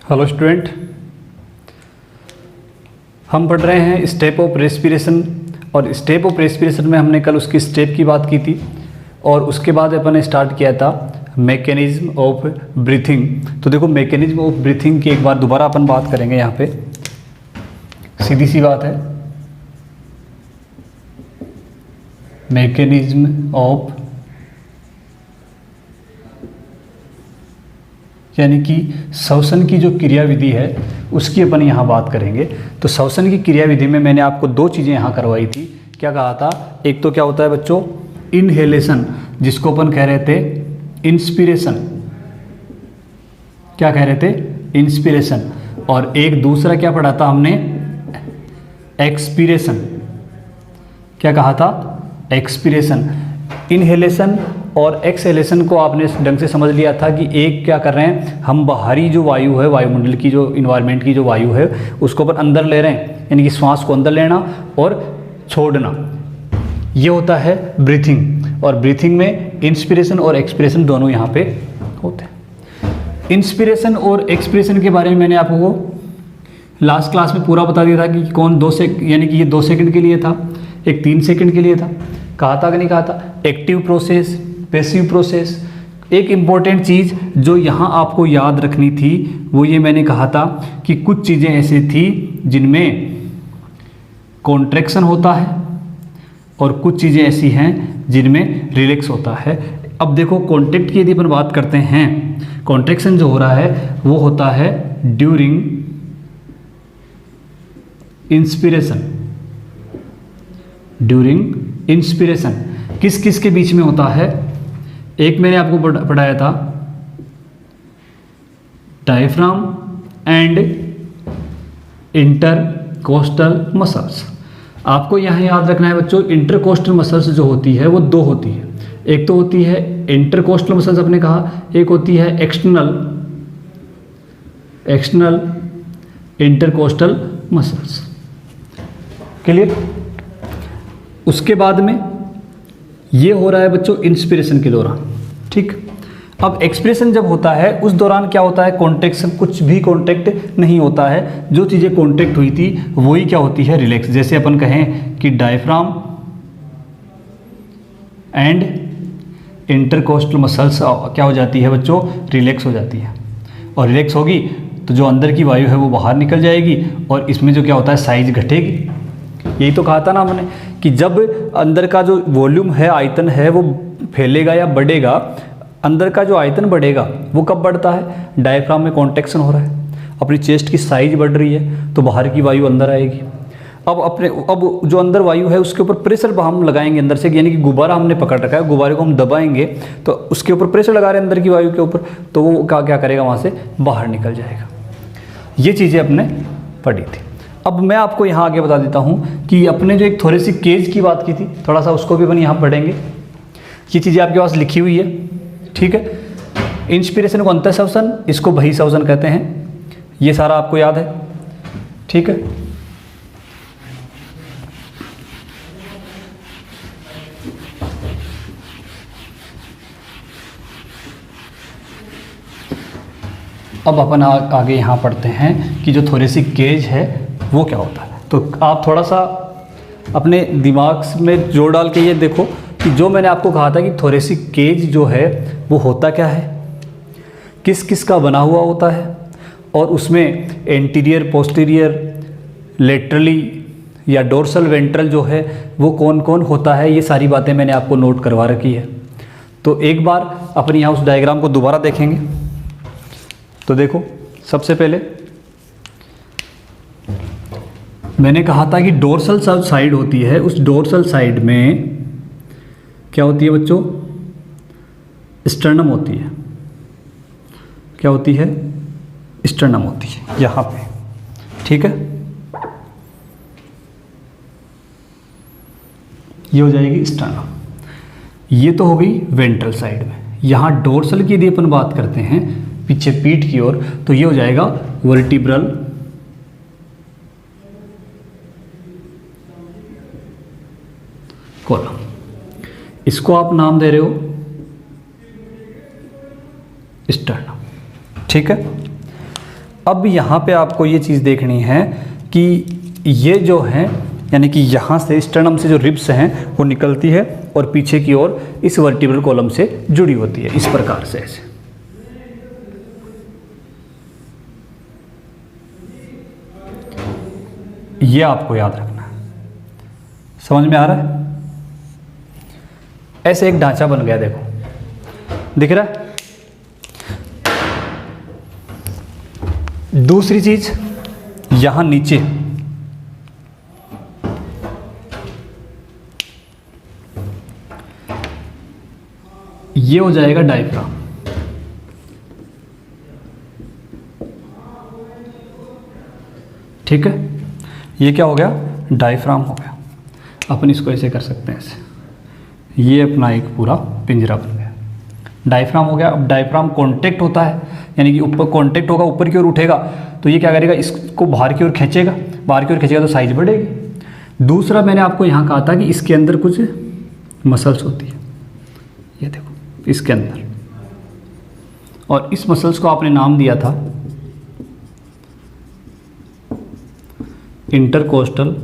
Hello student, हम पढ़ रहे हैं स्टेप ऑफ रेस्पिरेशन। और स्टेप ऑफ रेस्पिरेशन में हमने कल उसकी स्टेप की बात की थी और उसके बाद अपन ने स्टार्ट किया था मैकेनिज्म ऑफ ब्रीथिंग। तो देखो, मैकेनिज्म ऑफ ब्रीथिंग की एक बार दोबारा अपन बात करेंगे। यहाँ पे सीधी सी बात है, मैकेनिज्म ऑफ यानी कि श्वसन की जो क्रियाविधि है उसकी अपन यहाँ बात करेंगे। तो श्वसन की क्रियाविधि में मैंने आपको दो चीज़ें यहाँ करवाई थी। क्या कहा था? एक तो क्या होता है बच्चों, इनहेलेशन, जिसको अपन कह रहे थे इंस्पिरेशन। क्या कह रहे थे? इंस्पिरेशन। और एक दूसरा क्या पढ़ा था हमने? एक्सपीरेशन। क्या कहा था? एक्सपीरेशन। इनहेलेशन और एक्सहेलेशन को आपने ढंग से समझ लिया था कि एक क्या कर रहे हैं, हम बाहरी जो वायु है, वायुमंडल की जो इन्वायरमेंट की जो वायु है उसको अपन अंदर ले रहे हैं, यानी कि श्वास को अंदर लेना और छोड़ना, ये होता है ब्रीथिंग। और ब्रीथिंग में इंस्पिरेशन और एक्सपिरेशन दोनों यहाँ पे होते हैं। इंस्पिरेशन और एक्सपिरेशन के बारे में मैंने आपको लास्ट क्लास में पूरा बता दिया था कि कौन यानी कि ये 2 सेकंड के लिए था, एक 3 सेकंड के लिए था। कहा था कि नहीं कहा था? Active process, passive process. एक इम्पॉर्टेंट चीज़ जो यहाँ आपको याद रखनी थी वो ये मैंने कहा था कि कुछ चीज़ें ऐसी थी जिनमें कॉन्ट्रैक्शन होता है और कुछ चीज़ें ऐसी हैं जिनमें रिलैक्स होता है। अब देखो, कॉन्ट्रैक्ट की यदि अपन बात करते हैं, कॉन्ट्रैक्शन जो हो रहा है वो होता है ड्यूरिंग इंस्पिरेशन। ड्यूरिंग इंस्पिरेशन किस किस के बीच में होता है? एक मैंने आपको पढ़ाया था डायफ्राम एंड इंटरकोस्टल मसल्स। आपको यहाँ याद रखना है बच्चों, इंटरकोस्टल मसल्स जो होती है वो 2 होती है। एक तो होती है इंटरकोस्टल मसल्स अपने कहा, एक होती है एक्सटर्नल इंटरकोस्टल मसल्स। क्लियर? उसके बाद में ये हो रहा है बच्चों इंस्पिरेशन के दौरान, ठीक। अब एक्सप्रेशन जब होता है उस दौरान क्या होता है? कॉन्ट्रैक्शन, कुछ भी कॉन्ट्रैक्ट नहीं होता है। जो चीज़ें कॉन्ट्रैक्ट हुई थी वही क्या होती है? रिलैक्स। जैसे अपन कहें कि डायफ्राम एंड इंटरकोस्टल मसल्स क्या हो जाती है बच्चों? रिलैक्स हो जाती है। और रिलैक्स होगी तो जो अंदर की वायु है वो बाहर निकल जाएगी और इसमें जो क्या होता है, साइज घटेगी। यही तो कहा था ना हमने कि जब अंदर का जो वॉल्यूम है, आयतन है, वो फैलेगा या बढ़ेगा, अंदर का जो आयतन बढ़ेगा वो कब बढ़ता है? डायफ्राम में कॉन्ट्रैक्शन हो रहा है, अपनी चेस्ट की साइज बढ़ रही है तो बाहर की वायु अंदर आएगी। अब जो अंदर वायु है उसके ऊपर प्रेशर हम लगाएंगे अंदर से, यानी कि गुब्बारा हमने पकड़ रखा है, गुब्बारे को हम दबाएंगे तो उसके ऊपर प्रेशर लगा रहे हैं अंदर की वायु के ऊपर, तो वो क्या करेगा? वहाँ से बाहर निकल जाएगा। ये चीज़ें अपने पढ़ी थी। अब मैं आपको यहाँ आगे बता देता हूँ कि अपने जो एक थोरेसिक केज की बात की थी, थोड़ा सा उसको भी अपन यहाँ पढ़ेंगे। ये चीज़ें आपके पास लिखी हुई है, ठीक है। इंस्पिरेशन को अंतर श्वसन, इसको बहिः श्वसन कहते हैं। ये सारा आपको याद है, ठीक है। अब अपन आगे यहाँ पढ़ते हैं कि जो थोरेसिक केज है वो क्या होता है। तो आप थोड़ा सा अपने दिमाग में जोर डाल के ये देखो कि जो मैंने आपको कहा था कि थोरेसिक केज जो है वो होता क्या है, किस किस का बना हुआ होता है, और उसमें एंटीरियर, पोस्टीरियर, लेटरली या डोर्सल वेंट्रल जो है वो कौन कौन होता है, ये सारी बातें मैंने आपको नोट करवा रखी है। तो एक बार अपन यहाँ उस डायग्राम को दोबारा देखेंगे। तो देखो, सबसे पहले मैंने कहा था कि डोर्सल साइड होती है, उस डोर्सल साइड में क्या होती है बच्चों? स्टर्नम होती है। क्या होती है? स्टर्नम होती है यहाँ पे, ठीक है। ये हो जाएगी स्टर्नम। ये तो हो गई वेंट्रल साइड में। यहाँ डोर्सल की यदि अपन बात करते हैं पीछे पीठ की ओर, तो ये हो जाएगा वर्टिब्रल कॉलम। इसको आप नाम दे रहे हो स्टर्नम, ठीक है। अब यहाँ पे आपको ये चीज़ देखनी है कि ये जो है यानी कि यहाँ से स्टर्नम से जो रिब्स हैं वो निकलती है और पीछे की ओर इस वर्टिब्रल कॉलम से जुड़ी होती है, इस प्रकार से ऐसे। ये आपको याद रखना है। समझ में आ रहा है? ऐसे एक ढांचा बन गया, देखो दिख रहा है। दूसरी चीज, यहां नीचे ये हो जाएगा डायफ्राम। ठीक है, ये क्या हो गया? डायफ्राम हो गया। अपन इसको ऐसे कर सकते हैं, ऐसे। ये अपना एक पूरा पिंजरा बन गया, डायफ्राम हो गया। अब डायफ्राम कॉन्टेक्ट होता है, यानी कि ऊपर कॉन्टेक्ट होगा, ऊपर की ओर उठेगा तो ये क्या करेगा? इसको बाहर की ओर खींचेगा, बाहर की ओर खींचेगा तो साइज बढ़ेगी। दूसरा मैंने आपको यहाँ कहा था कि इसके अंदर कुछ मसल्स होती है, ये देखो इसके अंदर, और इस मसल्स को आपने नाम दिया था इंटरकोस्टल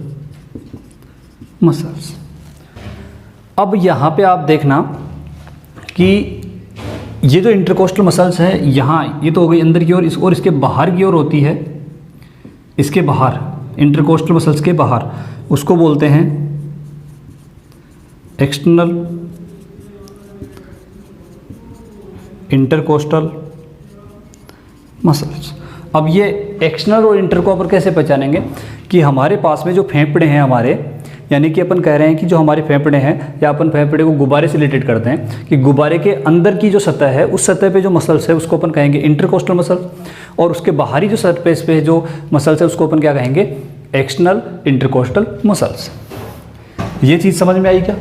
मसल्स। अब यहाँ पे आप देखना कि ये जो इंटरकोस्टल मसल्स है, यहाँ ये तो हो गई अंदर की ओर, और इसके बाहर की ओर होती है, इसके बाहर इंटरकोस्टल मसल्स के बाहर, उसको बोलते हैं एक्सटर्नल इंटरकोस्टल मसल्स। अब ये एक्सटर्नल और इंटर को अपन कैसे पहचानेंगे कि हमारे पास में जो फेफड़े हैं हमारे, यानी कि अपन कह रहे हैं कि जो हमारे फेफड़े हैं, या अपन फेफड़े को गुब्बारे से रिलेटेड करते हैं कि गुब्बारे के अंदर की जो सतह है, उस सतह पे जो मसल्स है उसको अपन कहेंगे इंटरकोस्टल मसल, और उसके बाहरी जो सरफेस पे जो मसल्स है उसको अपन क्या कहेंगे? External intercostal muscles. ये चीज़ समझ में आई क्या?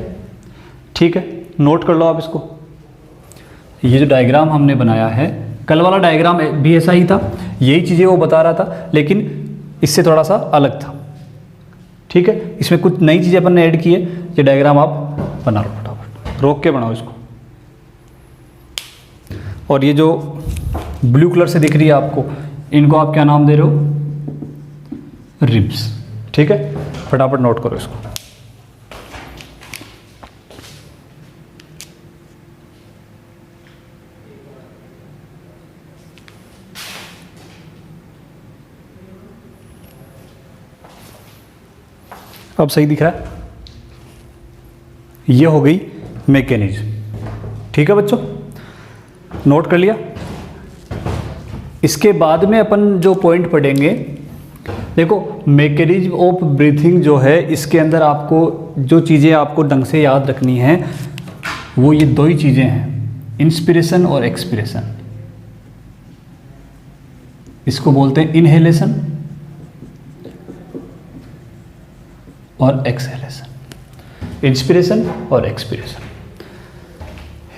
ठीक है, नोट कर लो आप इसको। ये जो डायग्राम हमने बनाया है, कल वाला डायग्राम भी ऐसा ही था, यही चीज़ें वो बता रहा था, लेकिन इससे थोड़ा सा अलग था। ठीक है, इसमें कुछ नई चीज़ें अपन ने ऐड की है। ये डायग्राम आप बना लो, फटाफट रोक के बनाओ इसको। और ये जो ब्लू कलर से दिख रही है आपको, इनको आप क्या नाम दे रहे हो? रिब्स। ठीक है, फटाफट नोट करो इसको। अब सही दिख रहा है? ये हो गई मैकेनिज्म। ठीक है बच्चों, नोट कर लिया। इसके बाद में अपन जो पॉइंट पढ़ेंगे, देखो मैकेनिज्म ऑफ ब्रीथिंग जो है, इसके अंदर आपको जो चीज़ें आपको ढंग से याद रखनी है वो ये दो ही चीज़ें हैं, इंस्पिरेशन और एक्सपिरेशन। इसको बोलते हैं इनहेलेशन और एक्सहेलेशन। इंस्पिरेशन और एक्सपिरेशन,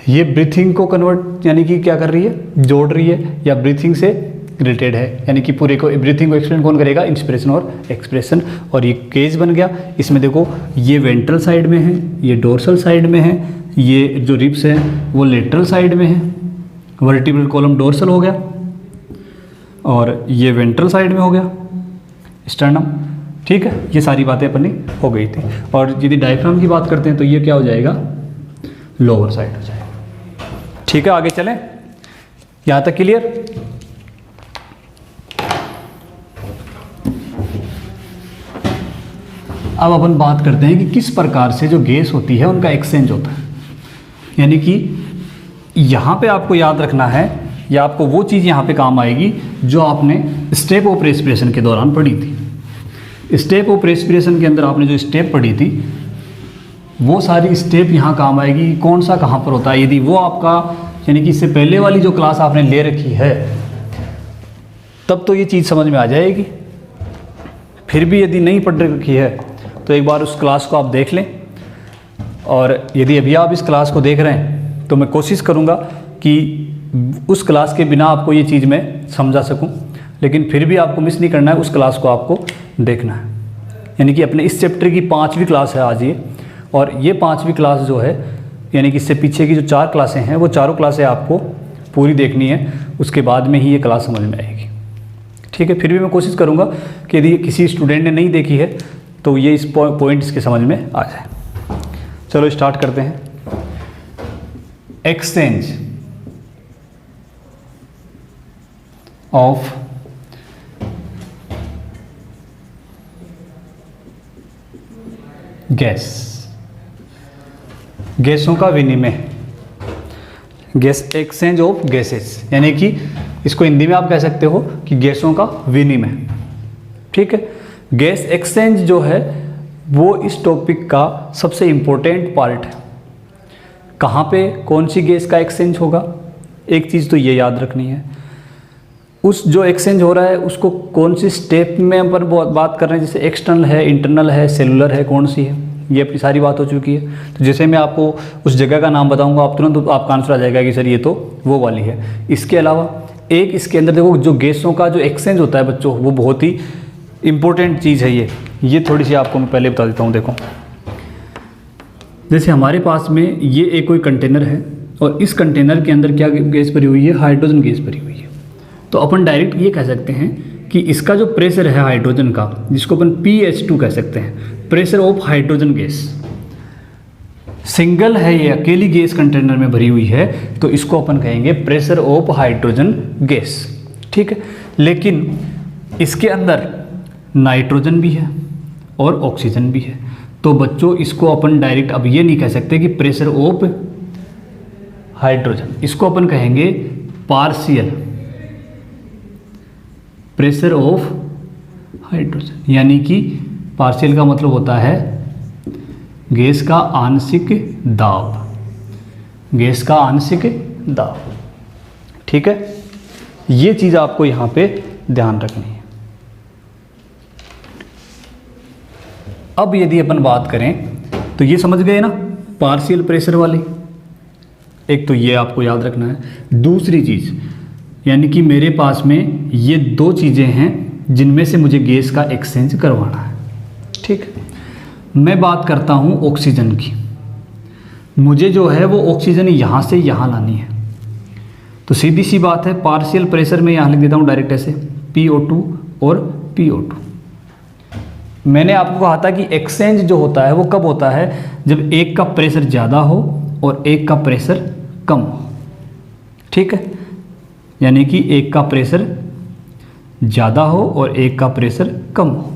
ये ब्रीथिंग को कन्वर्ट यानी कि क्या कर रही है? जोड़ रही है, या ब्रीथिंग से रिलेटेड है, यानी कि पूरे को ब्रीथिंग को एक्सप्लेन कौन करेगा? इंस्पिरेशन और एक्सप्रेशन। और ये केज बन गया। इसमें देखो ये वेंट्रल साइड में है, ये डोर्सल साइड में है, ये जो रिब्स है वो लेटरल साइड में है, वर्टिब्रल कॉलम डोर्सल हो गया, और ये वेंट्रल साइड में हो गया स्टर्नम। ठीक है, ये सारी बातें अपनी हो गई थी। और यदि डायफ्राम की बात करते हैं तो ये क्या हो जाएगा? लोअर साइड हो जाएगा। ठीक है, आगे चलें, यहाँ तक क्लियर? अब अपन बात करते हैं कि किस प्रकार से जो गैस होती है उनका एक्सचेंज होता है। यानी कि यहाँ पे आपको याद रखना है, या आपको वो चीज़ यहाँ पे काम आएगी जो आपने स्टेप ऑफ रेस्पिरेशन के दौरान पढ़ी थी। स्टेप ऑफ रेस्पिरेशन के अंदर आपने जो स्टेप पढ़ी थी, वो सारी स्टेप यहाँ काम आएगी। कौन सा कहाँ पर होता है? यदि वो आपका यानी कि इससे पहले वाली जो क्लास आपने ले रखी है, तब तो ये चीज़ समझ में आ जाएगी। फिर भी यदि नहीं पढ़ रखी है तो एक बार उस क्लास को आप देख लें। और यदि अभी आप इस क्लास को देख रहे हैं तो मैं कोशिश करूँगा कि उस क्लास के बिना आपको ये चीज़ मैं समझा सकूँ, लेकिन फिर भी आपको मिस नहीं करना है, उस क्लास को आपको देखना है। यानी कि अपने इस चैप्टर की 5वीं क्लास है आज ये, और ये 5वीं क्लास जो है, यानी कि इससे पीछे की जो 4 क्लासें हैं वो चारों क्लासें आपको पूरी देखनी है, उसके बाद में ही ये क्लास समझ में आएगी। ठीक है, फिर भी मैं कोशिश करूँगा कि यदि किसी स्टूडेंट ने नहीं देखी है तो ये इस पॉइंट इसके समझ में आ जाए। चलो स्टार्ट करते हैं। एक्सचेंज ऑफ गैस, गैसों का विनिमय, गैस एक्सचेंज ऑफ गैसेस, यानी कि इसको हिंदी में आप कह सकते हो कि गैसों का विनिमय। ठीक है, गैस एक्सचेंज जो है वो इस टॉपिक का सबसे इम्पोर्टेंट पार्ट है। कहाँ पे कौन सी गैस का एक्सचेंज होगा, एक चीज़ तो ये याद रखनी है। उस जो एक्सचेंज हो रहा है उसको कौन सी स्टेप में अपन बात कर रहे हैं, जैसे एक्सटर्नल है, इंटरनल है, सेलुलर है, कौन सी है, ये अपनी सारी बात हो चुकी है। तो जैसे मैं आपको उस जगह का नाम बताऊंगा आप तुरंत तो आपका आंसर आ जाएगा कि सर ये तो वो वाली है। इसके अलावा एक इसके अंदर देखो जो गैसों का जो एक्सचेंज होता है बच्चों, वो बहुत ही इंपॉर्टेंट चीज़ है ये थोड़ी सी आपको मैं पहले बता देता हूँ। देखो जैसे हमारे पास में ये एक कोई कंटेनर है और इस कंटेनर के अंदर क्या गैस भरी हुई है, हाइड्रोजन गैस भरी हुई है। तो अपन डायरेक्ट ये कह सकते हैं कि इसका जो प्रेशर है हाइड्रोजन का, जिसको अपन PH2 कह सकते हैं, pressure of hydrogen gas, single है ये अकेली गैस कंटेनर में भरी हुई है तो इसको अपन कहेंगे प्रेशर ऑफ हाइड्रोजन गैस। ठीक है, लेकिन इसके अंदर नाइट्रोजन भी है और ऑक्सीजन भी है, तो बच्चों इसको अपन डायरेक्ट अब ये नहीं कह सकते कि प्रेशर ऑफ हाइड्रोजन, इसको अपन कहेंगे पार्शियल प्रेशर ऑफ हाइड्रोजन, यानी कि पार्शियल का मतलब होता है गैस का आंशिक दाब, गैस का आंशिक दाब। ठीक है, ये चीज़ आपको यहाँ पे ध्यान रखनी है। अब यदि अपन बात करें तो ये समझ गए ना पार्शियल प्रेशर वाली, एक तो ये आपको याद रखना है। दूसरी चीज़ यानी कि मेरे पास में ये दो चीज़ें हैं जिनमें से मुझे गैस का एक्सचेंज करवाना है। ठीक, मैं बात करता हूँ ऑक्सीजन की, मुझे जो है वो ऑक्सीजन यहाँ से यहाँ लानी है, तो सीधी सी बात है पार्शियल प्रेशर में यहाँ लिख देता हूँ डायरेक्ट ऐसे PO2 और PO2। मैंने आपको कहा था कि एक्सचेंज जो होता है वो कब होता है, जब एक का प्रेशर ज़्यादा हो और एक का प्रेशर कम हो। ठीक है, यानी कि एक का प्रेशर ज़्यादा हो और एक का प्रेशर कम हो।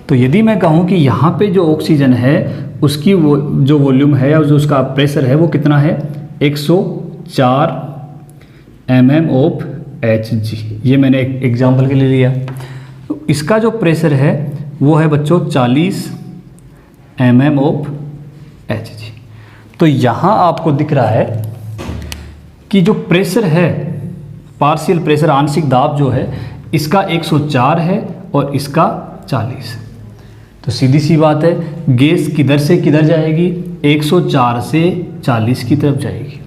तो यदि मैं कहूँ कि यहाँ पे जो ऑक्सीजन है उसकी वो जो वॉल्यूम है या जो उसका प्रेशर है वो कितना है, 104 mm ऑफ Hg, ये मैंने एक एग्जाम्पल के लिए लिया। तो इसका जो प्रेशर है वो है बच्चों 40 mm ऑफ Hg। तो यहाँ आपको दिख रहा है कि जो प्रेशर है पार्शियल प्रेशर आंशिक दाब जो है इसका 104 है और इसका 40। तो सीधी सी बात है गैस किधर से किधर जाएगी, 104 से 40 की तरफ जाएगी।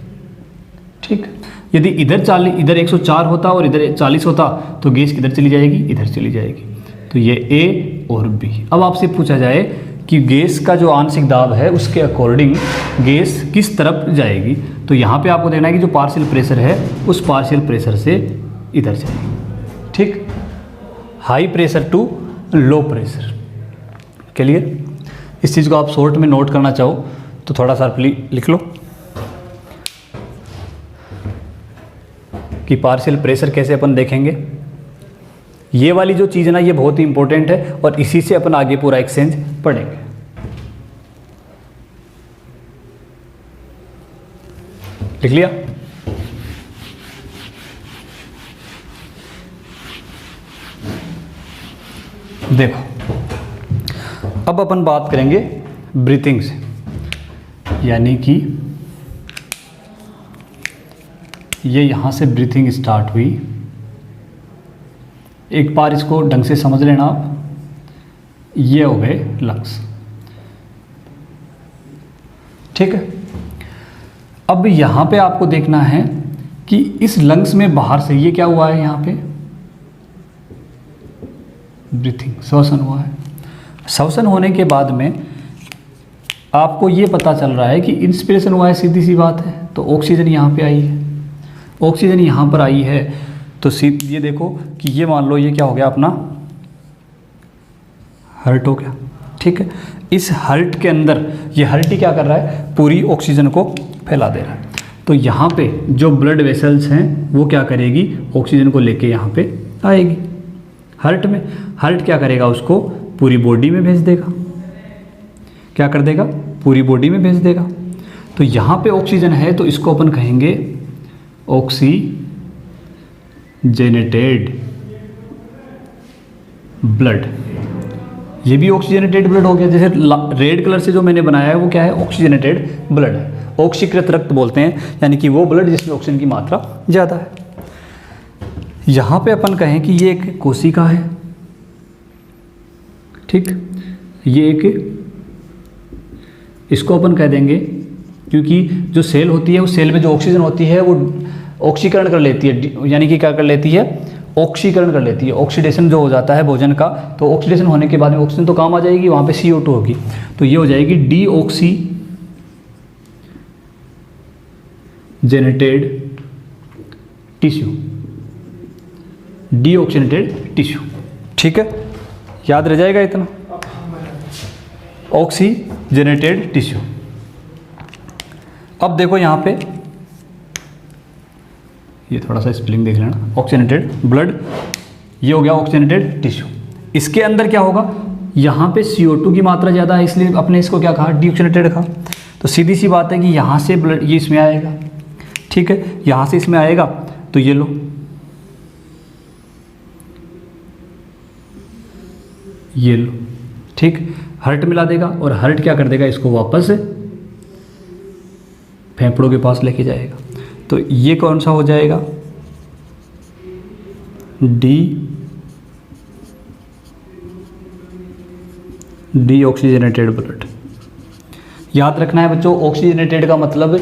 ठीक, यदि इधर 104 होता और इधर 40 होता तो गैस किधर चली जाएगी, इधर चली जाएगी। तो ये A और B। अब आपसे पूछा जाए कि गैस का जो आंशिक दाब है उसके अकॉर्डिंग गैस किस तरफ जाएगी, तो यहाँ पे आपको देखना है कि जो पार्शियल प्रेशर है उस पार्शियल प्रेशर से इधर जाएगी। ठीक, high pressure to low pressure. Clear, इस चीज़ को आप शॉर्ट में नोट करना चाहो तो थोड़ा सा लिख लो कि पार्शियल प्रेशर कैसे अपन देखेंगे। ये वाली जो चीज़ है ना ये बहुत ही इंपॉर्टेंट है और इसी से अपन आगे पूरा एक्सचेंज पढ़ेंगे। लिख लिया? देखो अब अपन बात करेंगे ब्रीथिंग से, यानी कि ये यहाँ से ब्रीथिंग स्टार्ट हुई। एक बार इसको ढंग से समझ लेना आप, ये हो गए लंग्स। ठीक है, अब यहाँ पे आपको देखना है कि इस लंग्स में बाहर से ये क्या हुआ है, यहाँ पे ब्रीथिंग श्वसन हुआ है। श्वसन होने के बाद में आपको ये पता चल रहा है कि इंस्पिरेशन हुआ है, सीधी सी बात है। तो ऑक्सीजन यहाँ पे आई है, ऑक्सीजन यहाँ पर आई है तो ये देखो कि ये मान लो ये क्या हो गया अपना हर्ट हो गया, ठीक है। इस हर्ट के अंदर ये हर्ट ही क्या कर रहा है, पूरी ऑक्सीजन को फैला दे रहा है। तो यहाँ पे जो ब्लड वेसल्स हैं वो क्या करेगी, ऑक्सीजन को लेके यहाँ पे आएगी हर्ट में। हर्ट क्या करेगा, उसको पूरी बॉडी में भेज देगा। क्या कर देगा, पूरी बॉडी में भेज देगा। तो यहाँ पे ऑक्सीजन है तो इसको अपन कहेंगे ऑक्सीजनेटेड ब्लड। ये भी ऑक्सीजनेटेड ब्लड हो गया। जैसे रेड कलर से जो मैंने बनाया है वो क्या है, ऑक्सीजनेटेड ब्लड है। ऑक्सीकृत रक्त बोलते हैं, यानी कि वो ब्लड जिसमें ऑक्सीजन की मात्रा ज़्यादा है। यहाँ पे अपन कहें कि ये एक कोशिका है, ठीक। ये एक, इसको अपन कह देंगे, क्योंकि जो सेल होती है उस सेल में जो ऑक्सीजन होती है वो ऑक्सीकरण कर लेती है, यानी कि क्या कर लेती है, ऑक्सीकरण कर लेती है। ऑक्सीडेशन जो हो जाता है भोजन का, तो ऑक्सीडेशन होने के बाद में ऑक्सीजन तो काम आ जाएगी, वहाँ पे CO2 होगी, तो ये हो जाएगी डीऑक्सीजनेटेड टिश्यू, डीऑक्सीजनेटेड टिश्यू, ठीक है। याद रह जाएगा इतना, ऑक्सीजनेटेड टिश्यू। अब देखो यहाँ पे ये थोड़ा सा स्पेलिंग देख लेना, ऑक्सीजनेटेड ब्लड, ये हो गया ऑक्सीजनेटेड टिश्यू। इसके अंदर क्या होगा, यहाँ पे CO2 की मात्रा ज़्यादा है, इसलिए अपने इसको क्या कहा, डीऑक्सीजनेटेड कहा। तो सीधी सी बात है कि यहाँ से ब्लड ये इसमें आएगा, ठीक है। यहाँ से इसमें आएगा तो ये लो, ये लो, ठीक। हर्ट मिला देगा और हर्ट क्या कर देगा, इसको वापस फेफड़ों के पास लेके जाएगा। तो ये कौन सा हो जाएगा, डीऑक्सीजनेटेड ब्लड। याद रखना है बच्चों, ऑक्सीजनेटेड का मतलब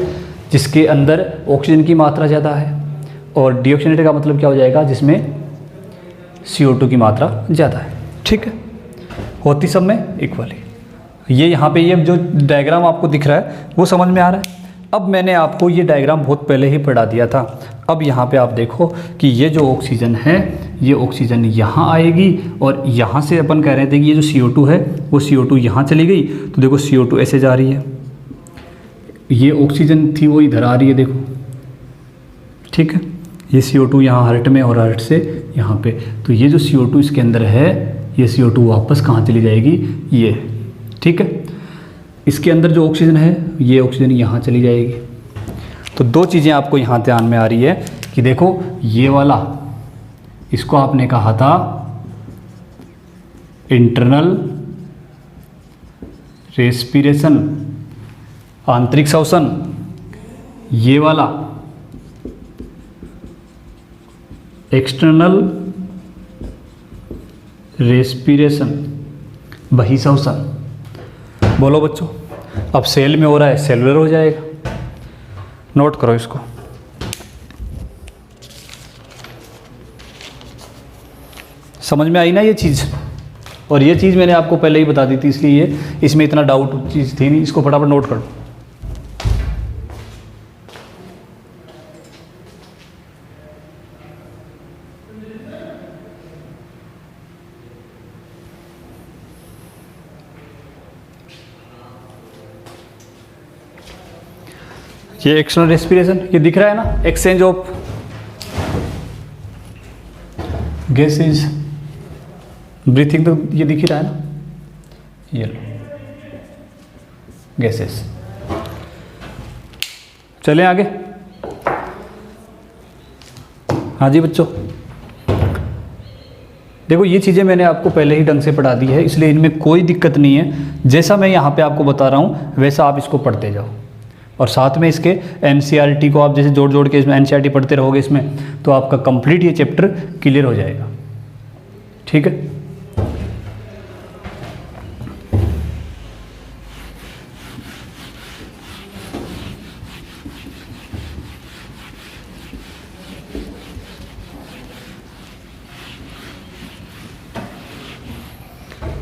जिसके अंदर ऑक्सीजन की मात्रा ज़्यादा है, और डीऑक्सीजनेटेड का मतलब क्या हो जाएगा, जिसमें CO2 की मात्रा ज़्यादा है, ठीक है। होती सब में इक्वली। ये यहाँ पे ये जो डायग्राम आपको दिख रहा है वो समझ में आ रहा है। अब मैंने आपको ये डायग्राम बहुत पहले ही पढ़ा दिया था। अब यहाँ पे आप देखो कि ये जो ऑक्सीजन है, ये ऑक्सीजन यहाँ आएगी, और यहाँ से अपन कह रहे थे कि ये जो CO2 है वो CO2 यहाँ चली गई, तो देखो CO2 ऐसे जा रही है, ये ऑक्सीजन थी वो इधर आ रही है, देखो, ठीक है। ये CO2 यहाँ हर्ट में और हर्ट से यहाँ पे, तो ये जो CO2 इसके अंदर है, ये CO2 वापस कहाँ चली जाएगी, ये, ठीक है। इसके अंदर जो ऑक्सीजन है, ये ऑक्सीजन यहाँ चली जाएगी। तो दो चीज़ें आपको यहाँ ध्यान में आ रही है कि देखो ये वाला, इसको आपने कहा था इंटरनल रेस्पिरेशन, आंतरिक श्वसन। ये वाला एक्सटर्नल रेस्पिरेशन, बहिश्वसन। बोलो बच्चों, अब सेल में हो रहा है, सेलुलर हो जाएगा। नोट करो इसको। समझ में आई ना ये चीज़, और ये चीज़ मैंने आपको पहले ही बता दी थी, इसलिए इसमें इतना डाउट चीज़ थी नहीं। इसको फटाफट नोट करो। ये एक्सटर्नल रेस्पिरेशन, ये दिख रहा है ना, एक्सचेंज ऑफ गैसेज, ब्रीथिंग, तो ये दिख ही रहा है ना, ये गैसेज। चलें आगे। हाँ जी बच्चों, देखो ये चीज़ें मैंने आपको पहले ही ढंग से पढ़ा दी है, इसलिए इनमें कोई दिक्कत नहीं है। जैसा मैं यहाँ पे आपको बता रहा हूँ वैसा आप इसको पढ़ते जाओ, और साथ में इसके NCERT को आप जैसे जोड़ जोड़ के इसमें NCERT पढ़ते रहोगे इसमें, तो आपका कंप्लीट ये चैप्टर क्लियर हो जाएगा, ठीक है।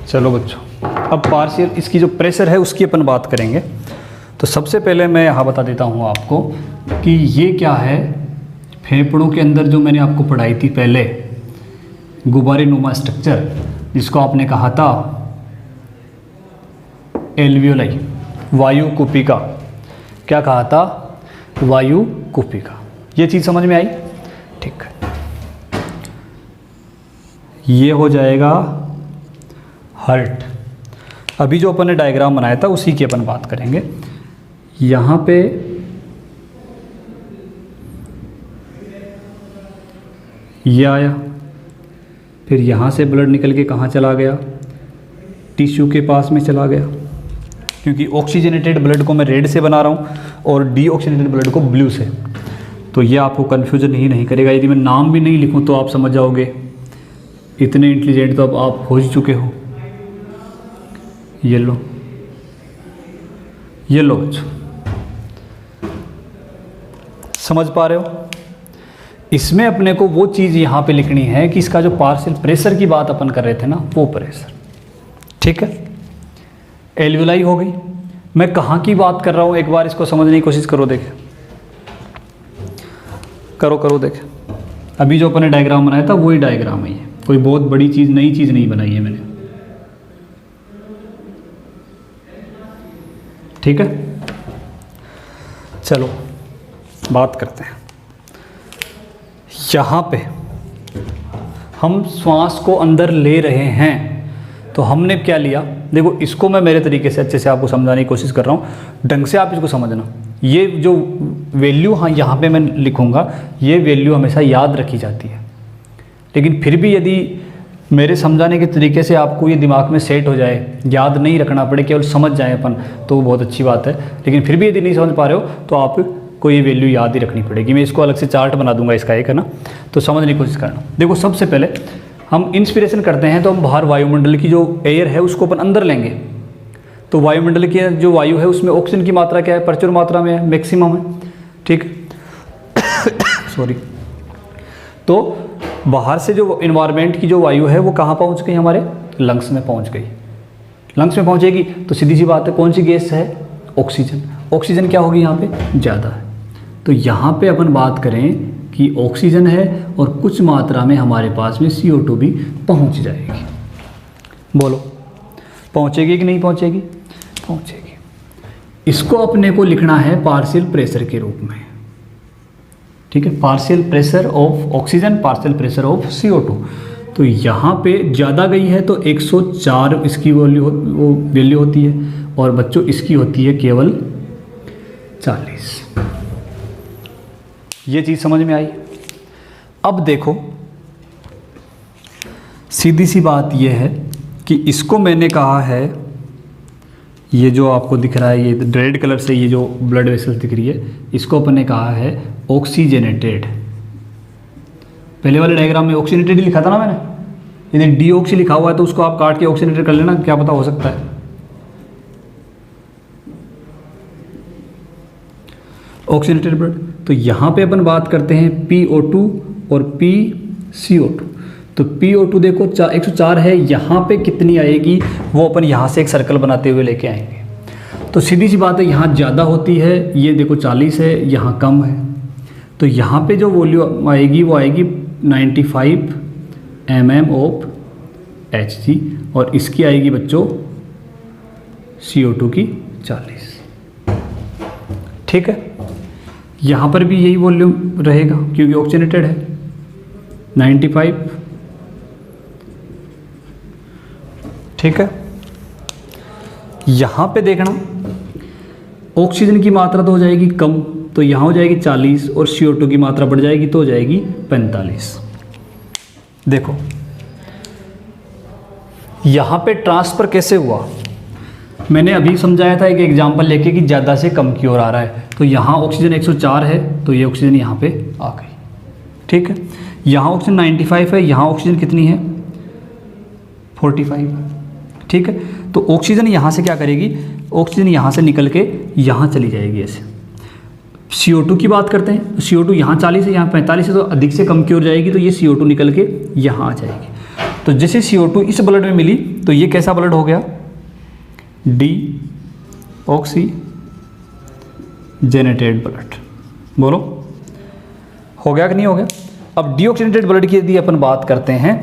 चलो बच्चों, अब पार्शियल इसकी जो प्रेशर है उसकी अपन बात करेंगे। तो सबसे पहले मैं यहाँ बता देता हूँ आपको कि ये क्या है, फेफड़ों के अंदर जो मैंने आपको पढ़ाई थी पहले, गुब्बारे नुमा स्ट्रक्चर, जिसको आपने कहा था एल्वियोलाई, वायु कुपिका। क्या कहा था? वायु कुपिका। ये चीज़ समझ में आई? ठीक है, ये हो जाएगा हार्ट। अभी जो अपन ने डायग्राम बनाया था उसी की अपन बात करेंगे। यहाँ पे ये आया, फिर यहाँ से ब्लड निकल के कहाँ चला गया? टिश्यू के पास में चला गया, क्योंकि ऑक्सीजनेटेड ब्लड को मैं रेड से बना रहा हूँ और डीऑक्सीजनेटेड ब्लड को ब्लू से। तो ये आपको कन्फ्यूजन ही नहीं करेगा। यदि मैं नाम भी नहीं लिखूँ तो आप समझ जाओगे, इतने इंटेलिजेंट तो अब आप हो ही चुके हो। ये लो, ये लो बच्चों, समझ पा रहे हो? इसमें अपने को वो चीज़ यहाँ पे लिखनी है कि इसका जो पार्शियल प्रेशर की बात अपन कर रहे थे ना, वो प्रेशर। ठीक है, एल्वियोलाई हो गई। मैं कहाँ की बात कर रहा हूँ, एक बार इसको समझने की कोशिश करो, देखे करो देखे। अभी जो अपन ने डायग्राम बनाया था वही डायग्राम है ये, कोई बहुत बड़ी चीज़, नई चीज़ नहीं बनाई है मैंने। ठीक है, चलो बात करते हैं। यहाँ पे हम श्वास को अंदर ले रहे हैं, तो हमने क्या लिया? देखो, इसको मैं मेरे तरीके से अच्छे से आपको समझाने की कोशिश कर रहा हूँ, ढंग से आप इसको समझना। ये जो वैल्यू हाँ यहाँ पे मैं लिखूँगा, ये वैल्यू हमेशा याद रखी जाती है, लेकिन फिर भी यदि मेरे समझाने के तरीके से आपको ये दिमाग में सेट हो जाए, याद नहीं रखना पड़े, केवल समझ जाए अपन, तो वो बहुत अच्छी बात है। लेकिन फिर भी यदि नहीं समझ पा रहे हो तो आपको ये वैल्यू याद ही रखनी पड़ेगी। मैं इसको अलग से चार्ट बना दूंगा इसका एक, है ना, तो समझने की कोशिश करना। देखो, सबसे पहले हम इंस्पिरेशन करते हैं तो हम बाहर वायुमंडल की जो एयर है उसको अपन अंदर लेंगे। तो वायुमंडल की जो वायु है उसमें ऑक्सीजन की मात्रा क्या है? प्रचुर मात्रा में है, मैक्सिमम है। ठीक सॉरी। तो बाहर से जो इन्वायरमेंट की जो वायु है वो कहाँ पहुँच गई? हमारे लंग्स में पहुँच गई। लंग्स में पहुँचेगी तो सीधी सी बात है, कौन सी गैस है? ऑक्सीजन। ऑक्सीजन क्या होगी यहाँ पे? ज़्यादा है। तो यहाँ पे अपन बात करें कि ऑक्सीजन है और कुछ मात्रा में हमारे पास में CO2 भी पहुँच जाएगी। बोलो, पहुँचेगी कि नहीं पहुँचेगी? पहुँचेगी। इसको अपने को लिखना है पार्शियल प्रेशर के रूप में। ठीक है, partial pressure of oxygen, partial pressure of CO2। तो यहाँ पे ज़्यादा गई है तो 104 इसकी वैल्यू होती है, और बच्चों इसकी होती है केवल 40। ये चीज़ समझ में आई? अब देखो, सीधी सी बात यह है कि इसको मैंने कहा है, ये जो आपको दिख रहा है, ये रेड कलर से ये जो ब्लड वेसल्स दिख रही है, इसको अपन ने कहा है ऑक्सीजनेटेड। पहले वाले डायग्राम में ऑक्सीजनेटेड ही लिखा था ना मैंने। यदि डीऑक्सी लिखा हुआ है तो उसको आप काट के ऑक्सीजनेटेड कर लेना, क्या पता हो सकता है। Oxygenated blood. तो यहाँ पे अपन बात करते हैं PO2 और PCO2। तो PO2 देखो 104 है, यहाँ पे कितनी आएगी वो अपन यहाँ से एक सर्कल बनाते हुए लेके आएंगे। तो सीधी सी बात है, यहाँ ज़्यादा होती है, ये देखो 40 है, यहाँ कम है। तो यहाँ पे जो वॉल्यूम आएगी वो आएगी 95 mm ऑफ Hg, और इसकी आएगी बच्चों CO2 की 40। ठीक है, यहाँ पर भी यही वॉल्यूम रहेगा क्योंकि ऑक्सीजनेटेड है 95। ठीक है, यहाँ पे देखना ऑक्सीजन की मात्रा तो हो जाएगी कम, तो यहाँ हो जाएगी 40, और CO2 की मात्रा बढ़ जाएगी तो हो जाएगी 45। देखो यहाँ पे ट्रांसफ़र कैसे हुआ, मैंने अभी समझाया था एक एग्जांपल लेके कि ज़्यादा से कम की ओर आ रहा है। तो यहाँ ऑक्सीजन 104 है तो ये ऑक्सीजन यहाँ पे आ गई। ठीक है, यहाँ ऑक्सीजन 95 है, यहाँ ऑक्सीजन कितनी है? 45। ठीक है, तो ऑक्सीजन यहाँ से क्या करेगी? ऑक्सीजन यहाँ से निकल के यहाँ चली जाएगी ऐसे। CO2 की बात करते हैं, CO2 यहाँ 40 है, यहाँ 45 है, तो अधिक से कम की ओर जाएगी, तो ये CO2 निकल के यहाँ आ जाएगी। तो जैसे CO2 इस ब्लड में मिली तो ये कैसा ब्लड हो गया? Deoxygenated blood. बोलो, हो गया कि नहीं हो गया। अब डीऑक्सीजनेटेड ब्लड की यदि अपन बात करते हैं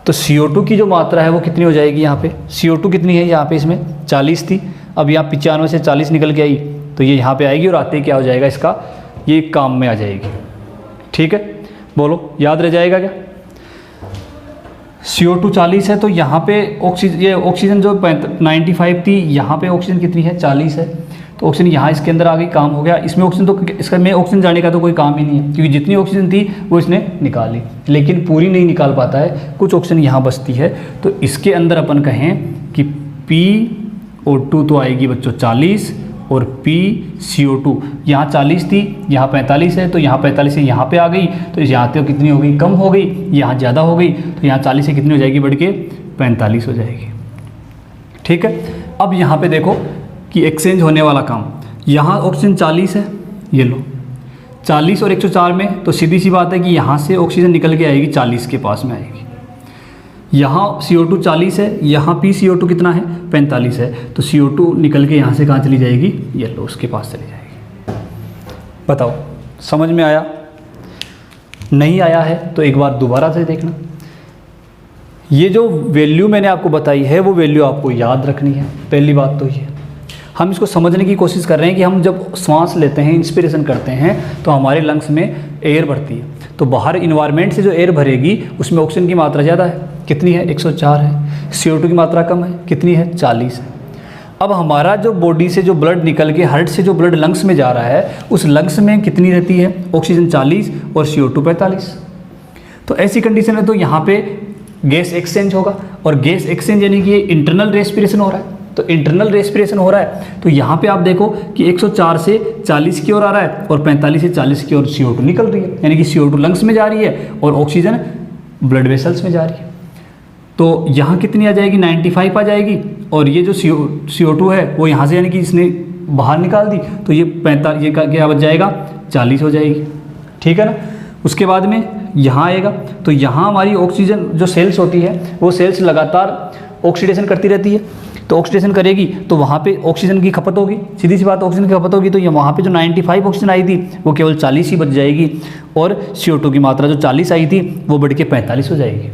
तो CO2 की जो मात्रा है वो कितनी हो जाएगी यहाँ पे, CO2 कितनी है यहाँ पे, इसमें 40 थी, अब यहाँ 95 से 40 निकल के आई तो ये यहाँ पे आएगी और आते ही क्या हो जाएगा इसका, ये काम में आ जाएगी। ठीक है, बोलो याद रह जाएगा क्या। CO2 40 है तो यहाँ पे ऑक्सीजन जो 95 थी, यहाँ पे ऑक्सीजन कितनी है 40 है, तो ऑक्सीजन यहाँ इसके अंदर आ गई, काम हो गया। इसमें ऑक्सीजन तो इसका में ऑक्सीजन जाने का तो कोई काम ही नहीं है, क्योंकि जितनी ऑक्सीजन थी वो इसने निकाली, लेकिन पूरी नहीं निकाल पाता है, कुछ ऑक्सीजन यहाँ बचती है। तो इसके अंदर अपन कहें कि PO2 तो आएगी बच्चों 40 और PCO2 यहाँ 40 थी, यहाँ 45 है, तो यहाँ 45 से यहाँ पे आ गई, तो यहाँ तो कितनी हो गई, कम हो गई, यहाँ ज़्यादा हो गई, तो यहाँ 40 से कितनी हो जाएगी बढ़ के 45 हो जाएगी। ठीक है, अब यहाँ पे देखो कि एक्सचेंज होने वाला काम, यहाँ ऑक्सीजन 40 है, ये लो 40 और 104 में, तो सीधी सी बात है कि यहाँ से ऑक्सीजन निकल के आएगी 40 के पास में आएगी। यहाँ CO2 40 है, यहाँ PCO2 कितना है 45 है, तो CO2 निकल के यहाँ से कहाँ चली जाएगी, ये लो उसके पास चली जाएगी। बताओ समझ में आया, नहीं आया है तो एक बार दोबारा से देखना। ये जो वैल्यू मैंने आपको बताई है वो वैल्यू आपको याद रखनी है। पहली बात तो ये हम इसको समझने की कोशिश कर रहे हैं कि हम जब सांस लेते हैं, इंस्पिरेशन करते हैं, तो हमारे लंग्स में एयर भरती है, तो बाहर इन्वायरमेंट से जो एयर भरेगी उसमें ऑक्सीजन की मात्रा ज़्यादा है, कितनी है 104 है, CO2 की मात्रा कम है, कितनी है 40 है। अब हमारा जो बॉडी से जो ब्लड निकल के हार्ट से जो ब्लड लंग्स में जा रहा है, उस लंग्स में कितनी रहती है, ऑक्सीजन 40 और CO2 45। तो ऐसी कंडीशन में तो यहाँ पे गैस एक्सचेंज होगा, और गैस एक्सचेंज यानी कि इंटरनल रेस्पिरेशन हो रहा है, तो इंटरनल रेस्पिरेशन हो रहा है, तो यहाँ पे आप देखो कि 104 से 40 की ओर आ रहा है और 45 से 40 की ओर CO2 निकल रही है, यानी कि CO2 लंग्स में जा रही है और ऑक्सीजन ब्लड वेसल्स में जा रही है। तो यहाँ कितनी आ जाएगी 95 आ जाएगी, और ये जो CO2 है वो यहाँ से यानी कि इसने बाहर निकाल दी, तो ये 45, ये क्या बच जाएगा 40 हो जाएगी। ठीक है ना। उसके बाद में यहाँ आएगा, तो यहाँ हमारी ऑक्सीजन जो सेल्स होती है वो सेल्स लगातार ऑक्सीडेशन करती रहती है, तो ऑक्सीडेशन करेगी तो वहाँ पे ऑक्सीजन की खपत होगी, सीधी सी बात ऑक्सीजन की खपत होगी, तो ये वहाँ पे जो 95 ऑक्सीजन आई थी वो केवल 40 ही बच जाएगी, और CO2 की मात्रा जो 40 आई थी वो बढ़ के 45 हो जाएगी,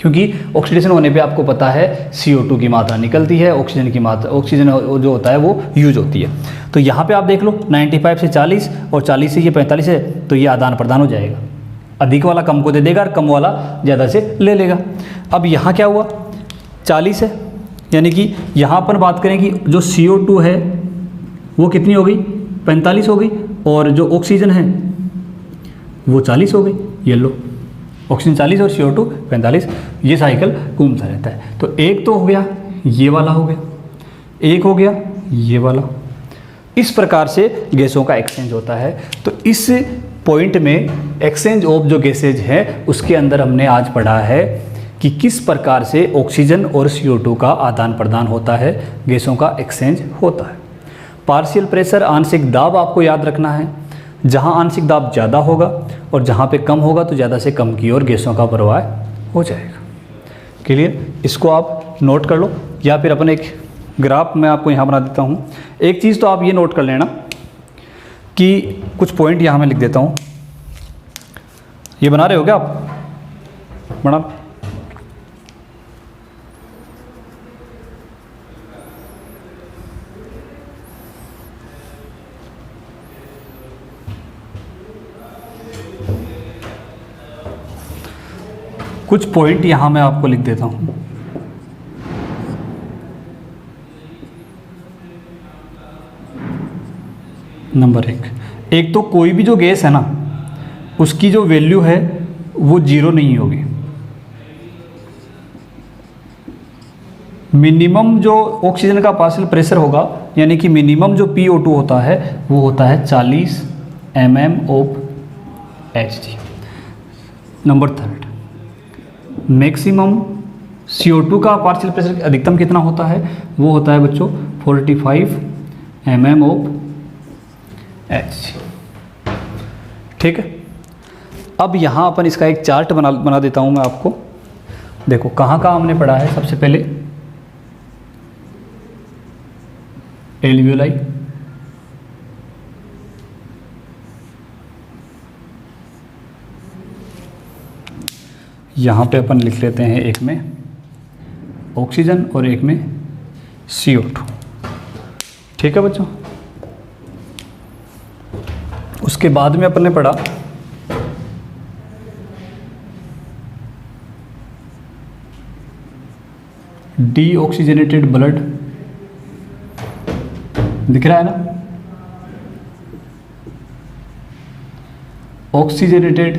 क्योंकि ऑक्सीडेशन होने पे आपको पता है CO2 की मात्रा निकलती है, ऑक्सीजन की मात्रा, ऑक्सीजन जो होता है वो यूज होती है। तो यहाँ पे आप देख लो 95 से 40 और 40 से ये 45 है, तो ये आदान प्रदान हो जाएगा, अधिक वाला कम को दे देगा और कम वाला ज़्यादा से ले लेगा। अब यहाँ क्या हुआ 40 है, यानी कि यहाँ पर बात करें कि जो CO2 है वो कितनी हो गई 45 हो गई, और जो ऑक्सीजन है वो 40 हो गई। ये लो ऑक्सीजन 40 और CO2 45, ये साइकिल घूमता रहता है। तो एक तो हो गया ये वाला, हो गया एक, हो गया ये वाला। इस प्रकार से गैसों का एक्सचेंज होता है। तो इस पॉइंट में एक्सचेंज ऑफ जो गैसेज है उसके अंदर हमने आज पढ़ा है कि किस प्रकार से ऑक्सीजन और CO2 का आदान प्रदान होता है, गैसों का एक्सचेंज होता है। पार्शियल प्रेशर, आंशिक दाब आपको याद रखना है, जहां आंशिक दाब ज़्यादा होगा और जहां पे कम होगा तो ज़्यादा से कम की ओर गैसों का प्रवाह हो जाएगा। क्लियर, इसको आप नोट कर लो, या फिर अपन एक ग्राफ मैं आपको यहाँ बना देता हूँ। एक चीज़ तो आप ये नोट कर लेना कि कुछ पॉइंट यहाँ मैं लिख देता हूँ। ये बना रहे हो क्या आप, बना। कुछ पॉइंट यहाँ मैं आपको लिख देता हूँ। नंबर एक तो कोई भी जो गैस है ना उसकी जो वैल्यू है वो 0 नहीं होगी। मिनिमम जो ऑक्सीजन का पार्शियल प्रेशर होगा, यानी कि मिनिमम जो PO2 होता है वो होता है 40 mm of Hg। Number third, maximum CO2 का पार्शियल प्रेशर अधिकतम कितना होता है, वो होता है बच्चों 45 mm ऑफ Hg। ठीक है। अब यहाँ अपन इसका एक चार्ट बना देता हूँ मैं आपको। देखो कहाँ कहाँ हमने पढ़ा है। सबसे पहले एल्वियोलाई, यहाँ पे अपन लिख लेते हैं, एक में ऑक्सीजन और एक में CO2। ठीक है बच्चों। उसके बाद में अपन ने पढ़ा डीऑक्सीजनेटेड ब्लड, दिख रहा है ना, ऑक्सीजनेटेड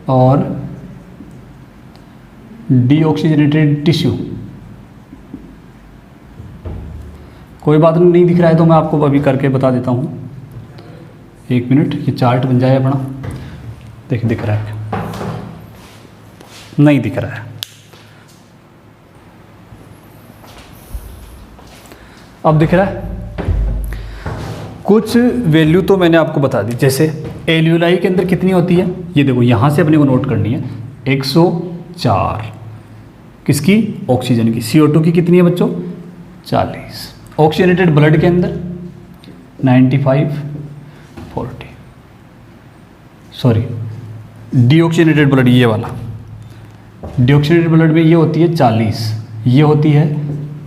और डीऑक्सीजनेटेड टिश्यू। कोई बात नहीं दिख रहा है तो मैं आपको अभी करके बता देता हूँ, 1 मिनट, ये चार्ट बन जाए अपना। दिख रहा है, नहीं दिख रहा है। अब दिख रहा है। कुछ वैल्यू तो मैंने आपको बता दी, जैसे एल्यूलाई के अंदर कितनी होती है, ये देखो यहाँ से अपने को नोट करनी है, 104 किसकी, ऑक्सीजन की। CO2 की कितनी है बच्चों, 40। ऑक्सीजनेटेड ब्लड के अंदर 95, 40, सॉरी डीऑक्सीजनेटेड ब्लड, ये वाला डीऑक्सीजनेटेड ब्लड में ये होती है 40, ये होती है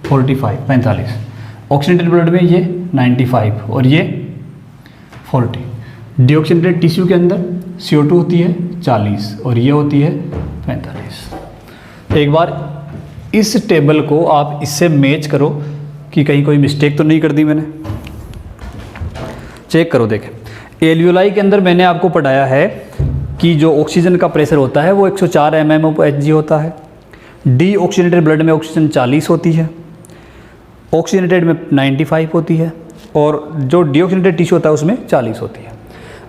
45। ऑक्सीजनेटेड ब्लड में ये 95 और ये 40। डीऑक्सीजनेटेड टिश्यू के अंदर CO2 होती है 40 और ये होती है 45। एक बार इस टेबल को आप इससे मैच करो कि कहीं कोई मिस्टेक तो नहीं कर दी मैंने, चेक करो। देखें एल्यूलाई के अंदर मैंने आपको पढ़ाया है कि जो ऑक्सीजन का प्रेशर होता है वो 104 mmHg होता है। डीऑक्सीजनेटेड ब्लड में ऑक्सीजन 40 होती है, ऑक्सीजनेटेड में 95 होती है और जो डीऑक्सीजनेटेड टिश्यू होता है उसमें 40 होती है।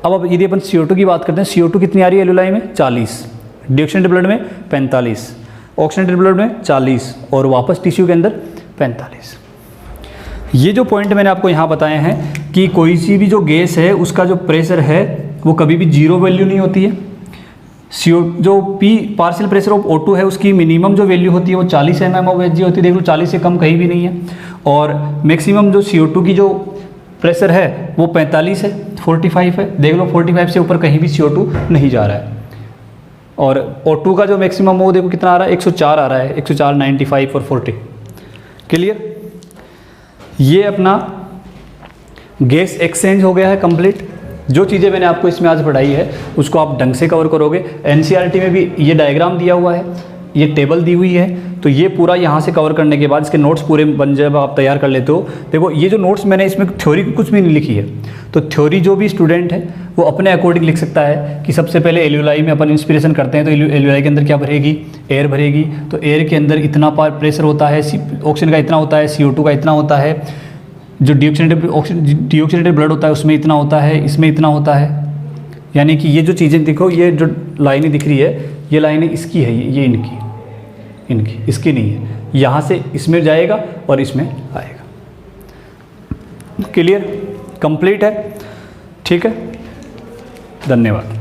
अब यदि अपन CO2 की बात करते हैं, CO2 कितनी आ रही है एल्यूलाई में, 40, डीऑक्सीजनेटेड ब्लड में 45, ऑक्सीजनेटेड ब्लड में 40 और वापस टिश्यू के अंदर 45। ये जो पॉइंट मैंने आपको यहाँ बताए हैं कि कोई सी भी जो गैस है उसका जो प्रेशर है वो कभी भी 0 वैल्यू नहीं होती है। जो P partial pressure of O2 है उसकी मिनिमम जो वैल्यू होती है वो 40 mmHg होती है, देख लो 40 से कम कहीं भी नहीं है। और मैक्सिमम जो CO2 की जो प्रेशर है वो 45 है, 45 है, देख लो 45 से ऊपर कहीं भी CO2 नहीं जा रहा है। और O2 का जो मैक्सिमम वो देखो कितना आ रहा है, 104 आ रहा है, 104, 95 और 40। क्लियर। ये अपना गैस एक्सचेंज हो गया है कंप्लीट। जो चीज़ें मैंने आपको इसमें आज पढ़ाई है उसको आप ढंग से कवर करोगे। NCERT में भी ये डायग्राम दिया हुआ है, ये टेबल दी हुई है, तो ये पूरा यहाँ से कवर करने के बाद इसके नोट्स पूरे बन जब आप तैयार कर लेते हो। देखो ये जो नोट्स मैंने इसमें थ्योरी कुछ भी नहीं लिखी है, तो थ्योरी जो भी स्टूडेंट है वो अपने अकॉर्डिंग लिख सकता है कि सबसे पहले एल्यूलाई में अपन इंस्पिरेशन करते हैं तो एल्यूलाई के अंदर क्या भरेगी, एयर भरेगी। तो एयर के अंदर इतना प्रेशर होता है, ऑक्सीजन का इतना होता है, CO2 का इतना होता है, जो डीऑक्सीजनेटेड ब्लड होता है उसमें इतना होता है, इसमें इतना होता है। यानी कि ये जो चीज़ें देखो, ये जो लाइनें दिख रही है ये लाइनें इसकी है, ये इनकी इसकी नहीं है। यहाँ से इसमें जाएगा और इसमें आएगा। क्लियर, कंप्लीट है, ठीक है, धन्यवाद।